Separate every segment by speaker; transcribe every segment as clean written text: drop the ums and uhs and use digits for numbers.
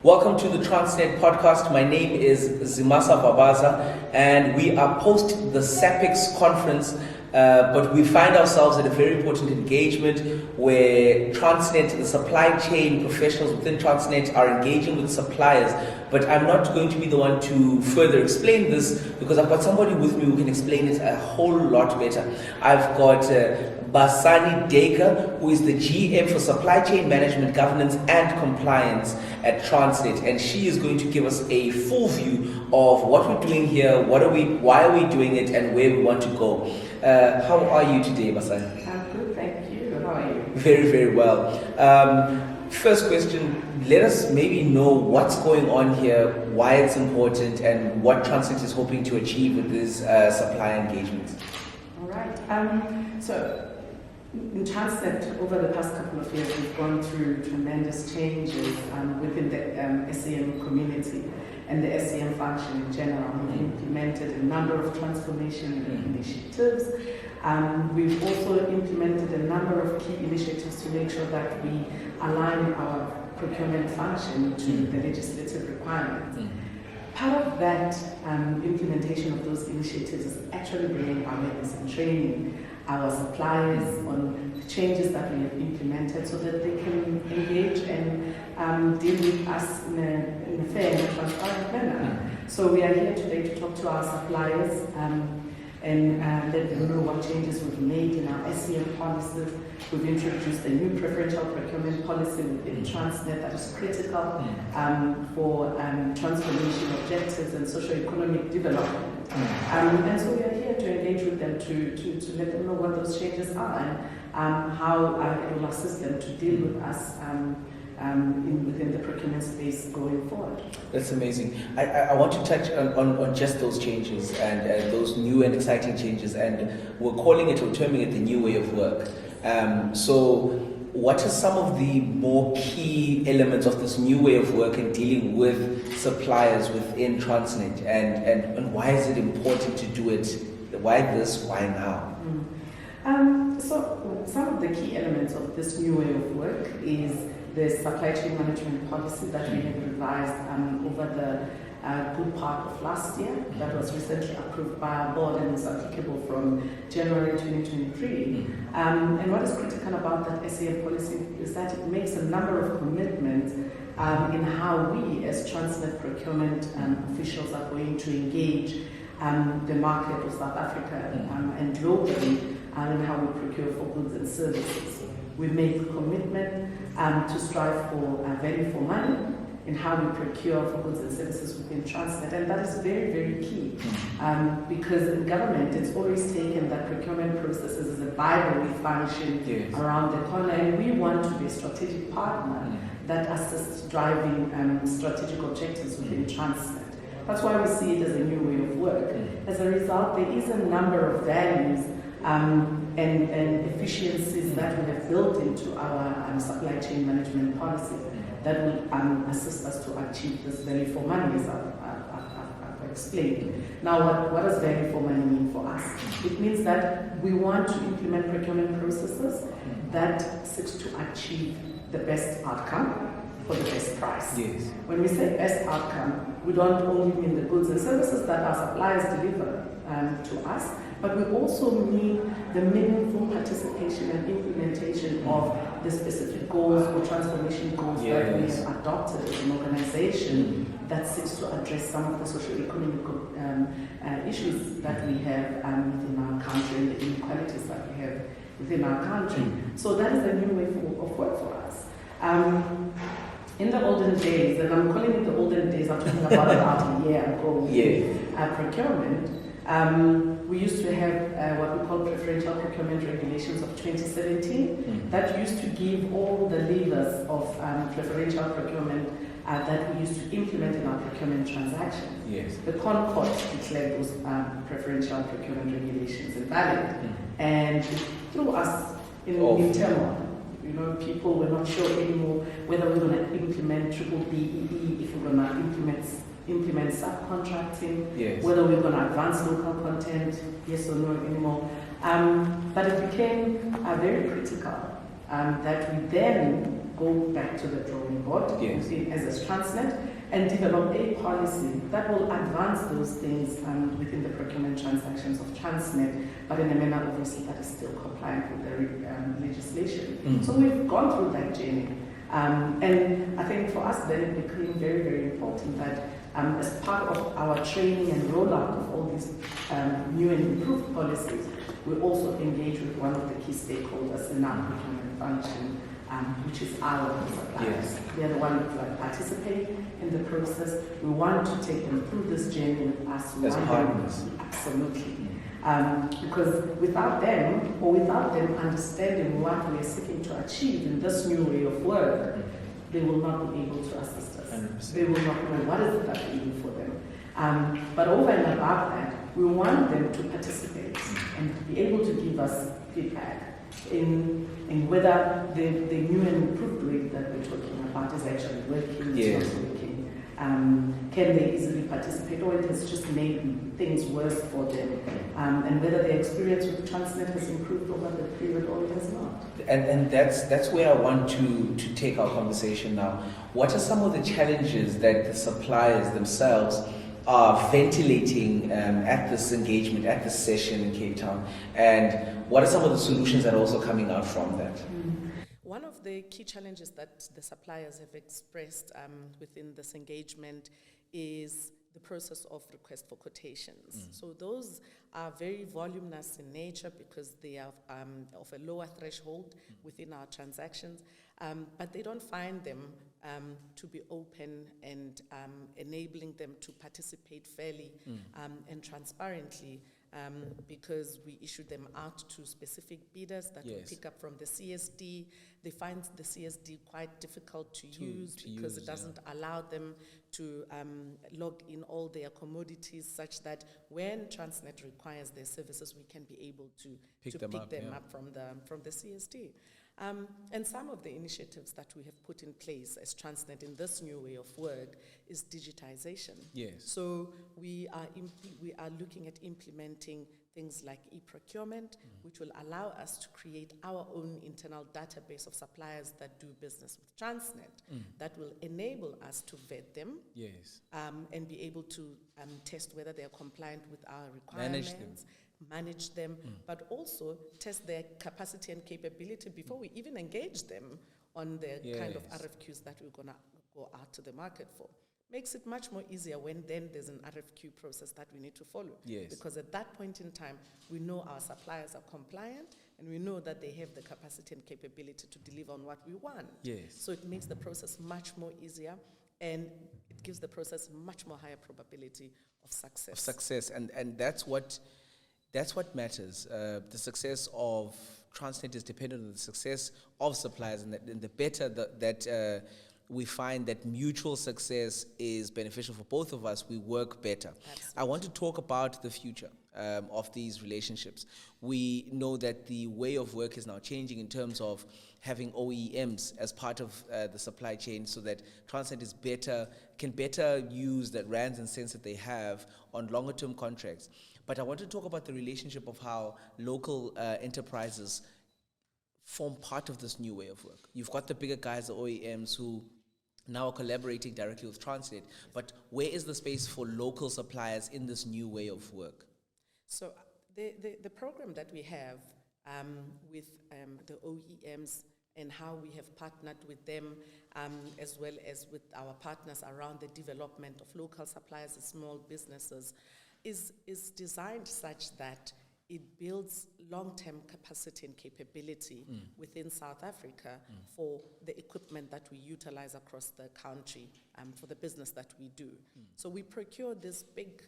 Speaker 1: Welcome to the Transnet podcast. My name is Zimasa Babaza, and we are post the SAPEX conference, but we find ourselves at a very important engagement where Transnet, the supply chain professionals within Transnet are engaging with suppliers. But I'm not going to be the one to further explain this because I've got somebody with me who can explain it a whole lot better. I've got Basani, who is the GM for Supply Chain Management, Governance and Compliance at Transnet, and she is going to give us a full view of what we're doing here, why are we doing it, and where we want to go. How are you today, Basani?
Speaker 2: I'm good, thank you. How are you?
Speaker 1: Very, very well. First question, let us maybe know what's going on here, why it's important, and what Transnet is hoping to achieve with this supply engagement.
Speaker 2: All right. So in Transnet, over the past couple of years, we've gone through tremendous changes within the SEM community and the SEM function in general. We've implemented a number of transformation initiatives. We've also implemented a number of key initiatives to make sure that we align our procurement function to the legislative requirements. Part of that implementation of those initiatives is actually bringing awareness and training our suppliers on the changes that we have implemented so that they can engage and deal with us in a fair and transparent manner. So we are here today to talk to our suppliers and let them know what changes we've made in our SEM policies. We've introduced a new preferential procurement policy within Transnet that is critical for transformation objectives and socio-economic development. And so we are here to engage with them to let them know what those changes are and how it will assist them to deal with us within the procurement space going forward. That's
Speaker 1: amazing. I want to touch on just those changes and those new and exciting changes, and we're calling it or terming it the new way of work. So what are some of the more key elements of this new way of work in dealing with suppliers within Transnet, and why is it important to do it? Why this? Why now?
Speaker 2: So some of the key elements of this new way of work is the supply chain management policy that we have revised over the good part of last year, that was recently approved by our board and is applicable from January 2023. And what is critical about that SEM policy is that it makes a number of commitments in how we as Transnet procurement officials are going to engage the market of South Africa and globally in how we procure for goods and services. We make a commitment to strive for value for money in how we procure for goods and services within Transnet, and that is very, very key because in government it's always taken that procurement processes as a Bible function around the corner, and we want to be a strategic partner that assists driving strategic objectives within Transnet. That's why we see it as a new way of work. As a result, there is a number of values and efficiencies that we have built into our supply chain management policy that will assist us to achieve this value for money, as I've explained. Now, what does value for money mean for us? It means that we want to implement procurement processes that seeks to achieve the best outcome for the best price.
Speaker 1: Yes.
Speaker 2: When we say best outcome, we don't only mean the goods and services that our suppliers deliver to us, but we also mean the meaningful participation and implementation of the specific goals or transformation goals that we have adopted as an organization that seeks to address some of the socio-economic issues that we have within our country and the inequalities that we have within our country. So that is a new way of work for us. In the olden days, and I'm calling it the olden days, I'm talking about a year ago, procurement, we used to have what we call preferential procurement regulations of 2017 that used to give all the levers of preferential procurement that we used to implement in our procurement transactions.
Speaker 1: Yes.
Speaker 2: The Concord declared those preferential procurement regulations invalid, and threw us in turmoil. You know, people were not sure anymore whether we're going to implement triple BEE, if we're going to implement subcontracting, whether we're going to advance local content, yes or no anymore. But it became very critical that we then go back to the drawing board
Speaker 1: Yes.
Speaker 2: as a Transnet and develop a policy that will advance those things within the procurement transactions of Transnet, but in a manner obviously that is still compliant with the legislation. So we've gone through that journey. And I think for us then it became very, very important that as part of our training and rollout of all these new and improved policies, we also engage with one of the key stakeholders in our procurement function, which is our suppliers.
Speaker 1: Yes.
Speaker 2: They are the ones that participate in the process. We want to take them through this journey with us.
Speaker 1: As partners.
Speaker 2: Absolutely. Because without them, or without them understanding what we are seeking to achieve in this new way of work, they will not be able to assist us.
Speaker 1: 100%.
Speaker 2: They will not know what is it that we do for them. But over and above that, we want them to participate and be able to give us feedback in whether the new and improved way that we're talking about is actually working,
Speaker 1: Yes.
Speaker 2: it's not working. Can they easily participate, or it has just made things worse for them? And whether their experience with Transnet has improved over the period or it has not.
Speaker 1: And that's where I want to take our conversation now. What are some of the challenges that the suppliers themselves are ventilating at this engagement, at this session in Cape Town? And what are some of the solutions that are also coming out from that?
Speaker 3: One of the key challenges that the suppliers have expressed within this engagement is the process of request for quotations. So those are very voluminous in nature because they are of a lower threshold within our transactions, but they don't find them to be open and enabling them to participate fairly and transparently. Because we issue them out to specific bidders that we pick up from the CSD. They find the CSD quite difficult to use because it doesn't allow them to log in all their commodities, such that when Transnet requires their services, we can be able to pick them up from the CSD. And some of the initiatives that we have put in place as Transnet in this new way of work is digitization.
Speaker 1: Yes.
Speaker 3: So we are looking at implementing things like e-procurement, which will allow us to create our own internal database of suppliers that do business with Transnet, that will enable us to vet them,
Speaker 1: Yes.
Speaker 3: and be able to test whether they are compliant with our requirements. Manage them, but also test their capacity and capability before we even engage them on the kind of RFQs that we're going to go out to the market for. Makes it much more easier when then there's an RFQ process that we need to follow.
Speaker 1: Yes.
Speaker 3: Because at that point in time, we know our suppliers are compliant and we know that they have the capacity and capability to deliver on what we want.
Speaker 1: Yes.
Speaker 3: So it makes the process much more easier and it gives the process much more higher probability of success.
Speaker 1: And that's what matters. The success of Transnet is dependent on the success of suppliers, and the better that we find that mutual success is beneficial for both of us, we work better.
Speaker 3: Absolutely.
Speaker 1: I want to talk about the future of these relationships. We know that the way of work is now changing in terms of having OEMs as part of the supply chain, so that Transnet can better use the rands and cents that they have on longer term contracts. But I want to talk about the relationship of how local enterprises form part of this new way of work. You've got the bigger guys, the OEMs, who now are collaborating directly with Transnet. But where is the space for local suppliers in this new way of work?
Speaker 3: So the program that we have with the OEMs and how we have partnered with them, as well as with our partners around the development of local suppliers and small businesses, is designed such that it builds long-term capacity and capability within South Africa for the equipment that we utilize across the country, for the business that we do. So we procure this big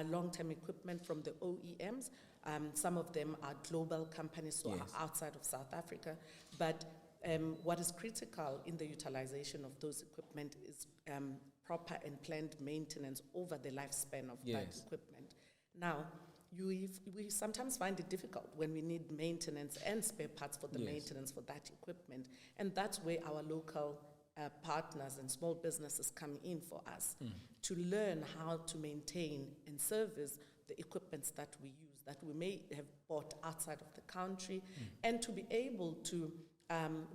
Speaker 3: long-term equipment from the OEMs. Some of them are global companies, so are outside of South Africa. But what is critical in the utilization of those equipment is proper and planned maintenance over the lifespan of that equipment. Now, we sometimes find it difficult when we need maintenance and spare parts for the maintenance for that equipment. And that's where our local partners and small businesses come in for us to learn how to maintain and service the equipments that we use, that we may have bought outside of the country, and to be able to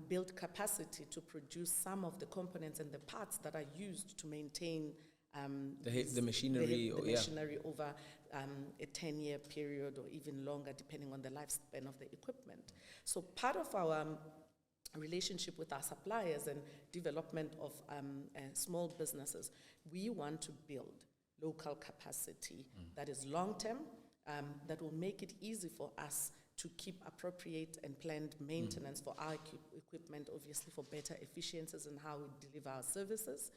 Speaker 3: build capacity to produce some of the components and the parts that are used to maintain
Speaker 1: the machinery,
Speaker 3: the machinery over a 10-year period or even longer, depending on the lifespan of the equipment. So part of our relationship with our suppliers and development of small businesses, we want to build local capacity that is long-term, that will make it easy for us to keep appropriate and planned maintenance for our equipment, obviously for better efficiencies in how we deliver our services,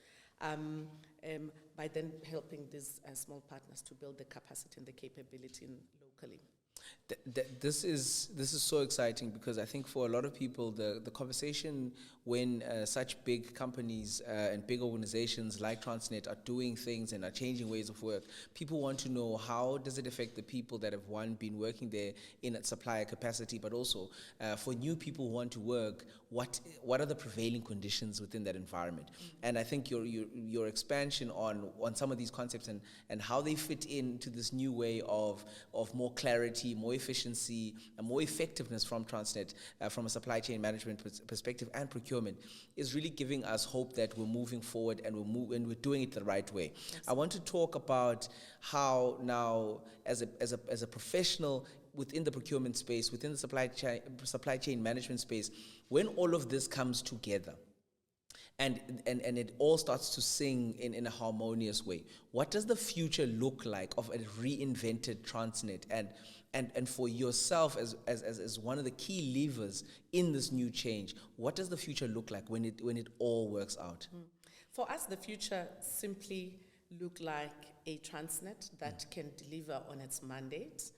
Speaker 3: by then helping these small partners to build the capacity and the capability locally.
Speaker 1: This is so exciting, because I think for a lot of people the conversation when such big companies and big organizations like Transnet are doing things and are changing ways of work, people want to know how does it affect the people that have been working there in a supplier capacity, but also for new people who want to work, what are the prevailing conditions within that environment? And I think your expansion on some of these concepts and how they fit into this new way of more clarity, more efficiency, and more effectiveness from Transnet, from a supply chain management perspective and procurement, is really giving us hope that we're moving forward and we're doing it the right way. Yes. I want to talk about how now, as a professional within the procurement space, within the supply chain management space, when all of this comes together, and it all starts to sing in a harmonious way, what does the future look like of a reinvented Transnet? And for yourself as one of the key levers in this new change, what does the future look like when it all works out?
Speaker 3: For us, the future simply look like a Transnet that can deliver on its mandate,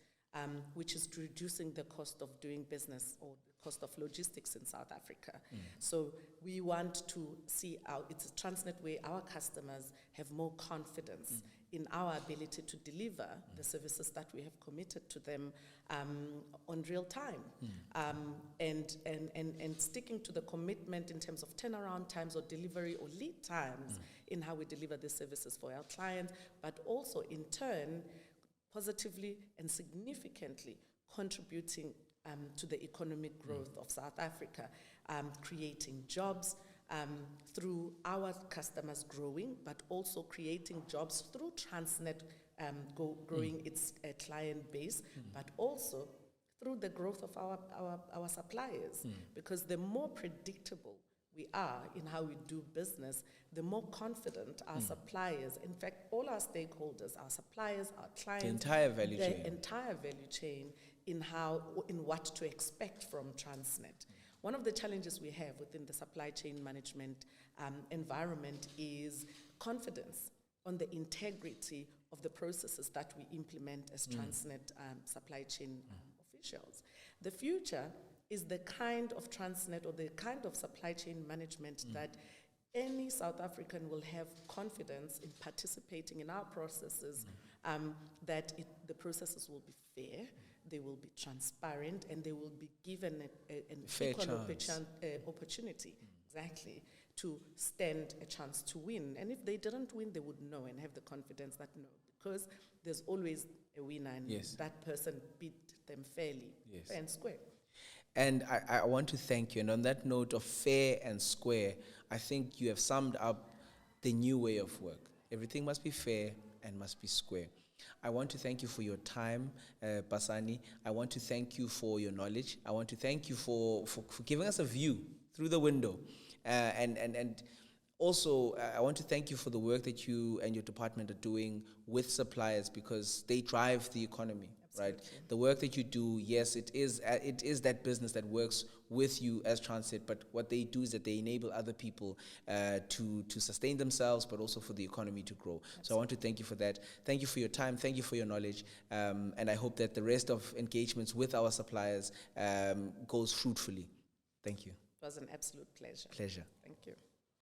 Speaker 3: which is reducing the cost of doing business or the cost of logistics in South Africa. So we want to see it's a Transnet where our customers have more confidence in our ability to deliver the services that we have committed to them on real time, and sticking to the commitment in terms of turnaround times or delivery or lead times in how we deliver the services for our clients, but also in turn positively and significantly contributing to the economic growth of South Africa, creating jobs through our customers growing, but also creating jobs through Transnet growing its client base, but also through the growth of our suppliers. Because the more predictable we are in how we do business, the more confident our suppliers, in fact, all our stakeholders, our suppliers, our clients,
Speaker 1: the entire value
Speaker 3: chain, in what to expect from Transnet. One of the challenges we have within the supply chain management environment is confidence on the integrity of the processes that we implement as Transnet supply chain officials. The future is the kind of Transnet or the kind of supply chain management that any South African will have confidence in participating in our processes, that the processes will be fair, they will be transparent, and they will be given an equal opportunity, exactly, to stand a chance to win. And if they didn't win, they would know and have the confidence that no, because there's always a winner, and that person beat them fairly, fair and square.
Speaker 1: And I want to thank you. And on that note of fair and square, I think you have summed up the new way of work. Everything must be fair and must be square. I want to thank you for your time, Basani. I want to thank you for your knowledge. I want to thank you for giving us a view through the window. And also, I want to thank you for the work that you and your department are doing with suppliers, because they drive the economy. Right, the work that you do, yes, it is that business that works with you as Transnet. But what they do is that they enable other people to sustain themselves, but also for the economy to grow. Absolutely. So I want to thank you for that. Thank you for your time. Thank you for your knowledge. And I hope that the rest of engagements with our suppliers goes fruitfully. Thank you.
Speaker 3: It was an absolute pleasure.
Speaker 1: Pleasure.
Speaker 3: Thank you.